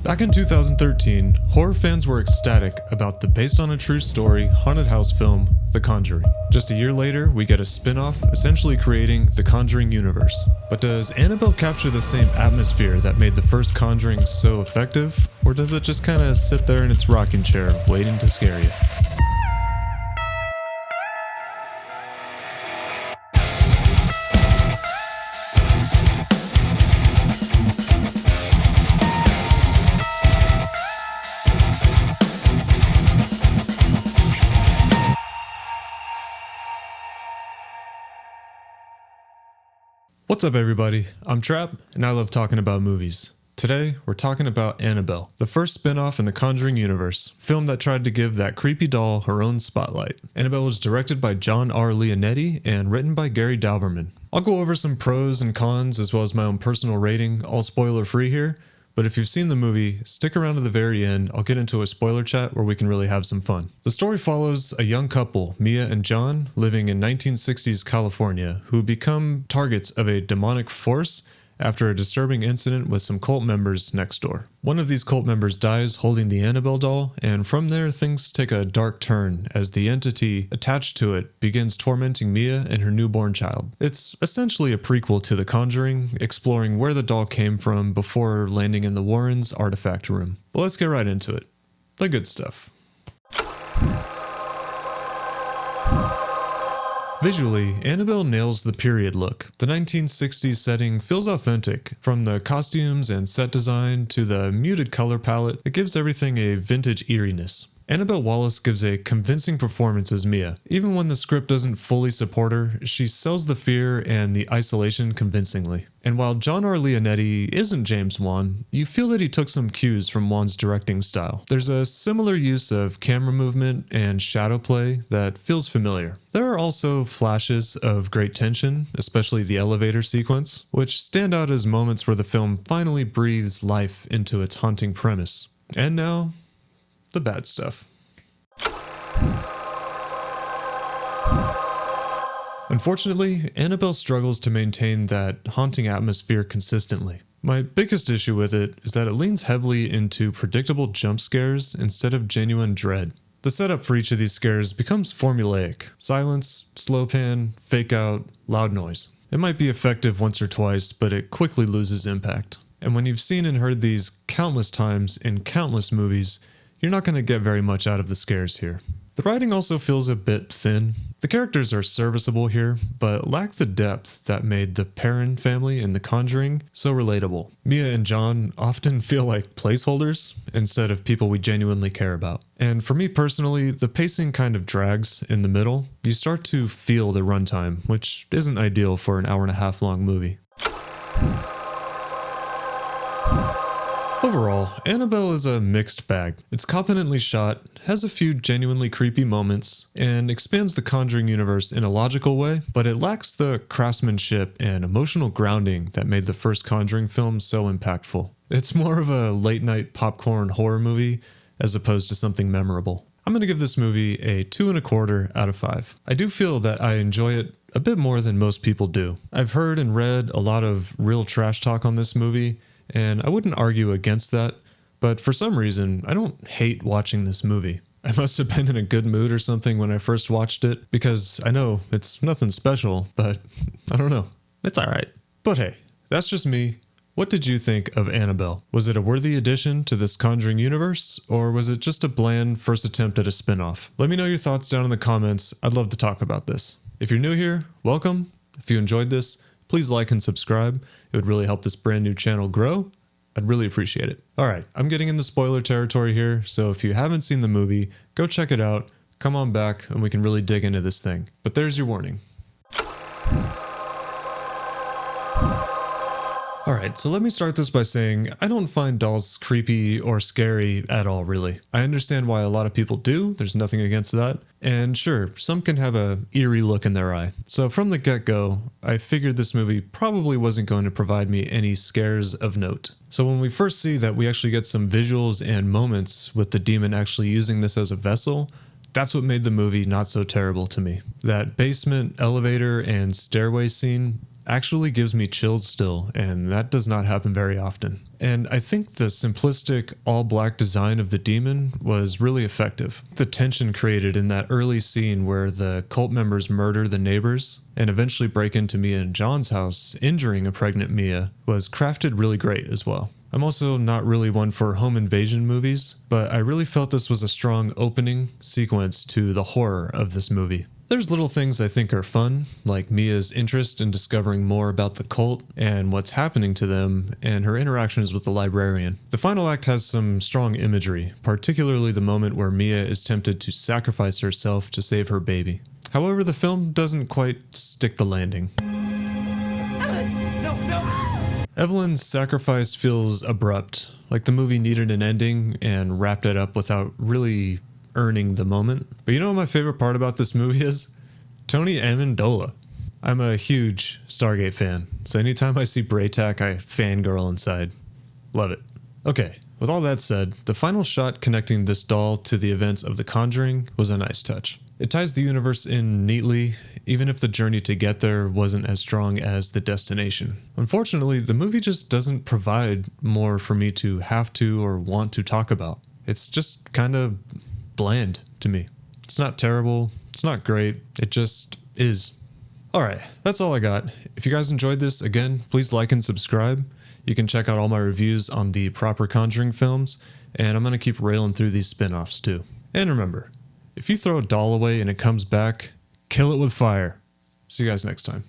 Back in 2013, horror fans were ecstatic about the based on a true story haunted house film, The Conjuring. Just a year later, we get a spin-off essentially creating the Conjuring universe. But does Annabelle capture the same atmosphere that made the first Conjuring so effective? Or does it just kinda sit there in its rocking chair waiting to scare you? What's up everybody, I'm Trap, and I love talking about movies. Today, we're talking about Annabelle, the first spin-off in the Conjuring universe, film that tried to give that creepy doll her own spotlight. Annabelle was directed by John R. Leonetti and written by Gary Dauberman. I'll go over some pros and cons as well as my own personal rating, all spoiler free here, but if you've seen the movie, stick around to the very end. I'll get into a spoiler chat where we can really have some fun. The story follows a young couple, Mia and John, living in 1960s California, who become targets of a demonic force after a disturbing incident with some cult members next door. One of these cult members dies holding the Annabelle doll, and from there things take a dark turn as the entity attached to it begins tormenting Mia and her newborn child. It's essentially a prequel to The Conjuring, exploring where the doll came from before landing in the Warrens' artifact room. But let's get right into it. The good stuff. Visually, Annabelle nails the period look. The 1960s setting feels authentic. From the costumes and set design to the muted color palette, it gives everything a vintage eeriness. Annabelle Wallis gives a convincing performance as Mia. Even when the script doesn't fully support her, she sells the fear and the isolation convincingly. And while John R. Leonetti isn't James Wan, you feel that he took some cues from Wan's directing style. There's a similar use of camera movement and shadow play that feels familiar. There are also flashes of great tension, especially the elevator sequence, which stand out as moments where the film finally breathes life into its haunting premise. And now, the bad stuff. Unfortunately, Annabelle struggles to maintain that haunting atmosphere consistently. My biggest issue with it is that it leans heavily into predictable jump scares instead of genuine dread. The setup for each of these scares becomes formulaic. Silence, slow pan, fake out, loud noise. It might be effective once or twice, but it quickly loses impact. And when you've seen and heard these countless times in countless movies, you're not going to get very much out of the scares here. The writing also feels a bit thin. The characters are serviceable here, but lack the depth that made the Perrin family in The Conjuring so relatable. Mia and John often feel like placeholders instead of people we genuinely care about. And for me personally, the pacing kind of drags in the middle. You start to feel the runtime, which isn't ideal for an hour-and-a-half long movie. Overall, Annabelle is a mixed bag. It's competently shot, has a few genuinely creepy moments, and expands the Conjuring universe in a logical way, but it lacks the craftsmanship and emotional grounding that made the first Conjuring film so impactful. It's more of a late-night popcorn horror movie as opposed to something memorable. I'm going to give this movie a 2.25 out of 5. I do feel that I enjoy it a bit more than most people do. I've heard and read a lot of real trash talk on this movie, and I wouldn't argue against that, but for some reason, I don't hate watching this movie. I must have been in a good mood or something when I first watched it, because I know it's nothing special, but I don't know. It's alright. But hey, that's just me. What did you think of Annabelle? Was it a worthy addition to this Conjuring universe, or was it just a bland first attempt at a spin-off? Let me know your thoughts down in the comments. I'd love to talk about this. If you're new here, welcome. If you enjoyed this, please like and subscribe. It would really help this brand new channel grow. I'd really appreciate it. Alright, I'm getting into spoiler territory here, so if you haven't seen the movie, go check it out, come on back, and we can really dig into this thing. But there's your warning. Alright, so let me start this by saying I don't find dolls creepy or scary at all, really. I understand why a lot of people do, there's nothing against that. And sure, some can have a eerie look in their eye. So from the get-go, I figured this movie probably wasn't going to provide me any scares of note. So when we first see that we actually get some visuals and moments with the demon actually using this as a vessel, that's what made the movie not so terrible to me. That basement, elevator, and stairway scene, actually gives me chills still, and that does not happen very often. And I think the simplistic all-black design of the demon was really effective. The tension created in that early scene where the cult members murder the neighbors and eventually break into Mia and John's house, injuring a pregnant Mia, was crafted really great as well. I'm also not really one for home invasion movies, but I really felt this was a strong opening sequence to the horror of this movie. There's little things I think are fun, like Mia's interest in discovering more about the cult and what's happening to them, and her interactions with the librarian. The final act has some strong imagery, particularly the moment where Mia is tempted to sacrifice herself to save her baby. However, the film doesn't quite stick the landing. Evelyn's sacrifice feels abrupt, like the movie needed an ending and wrapped it up without really earning the moment. But you know what my favorite part about this movie is? Tony Amendola. I'm a huge Stargate fan, so anytime I see Braytac, I fangirl inside. Love it. Okay, with all that said, the final shot connecting this doll to the events of The Conjuring was a nice touch. It ties the universe in neatly, even if the journey to get there wasn't as strong as the destination. Unfortunately, the movie just doesn't provide more for me to have to or want to talk about. It's just kind of bland to me. It's not terrible, it's not great, it just is. Alright, that's all I got. If you guys enjoyed this, again, please like and subscribe. You can check out all my reviews on the proper Conjuring films, and I'm gonna keep railing through these spin-offs too. And remember, if you throw a doll away and it comes back, kill it with fire. See you guys next time.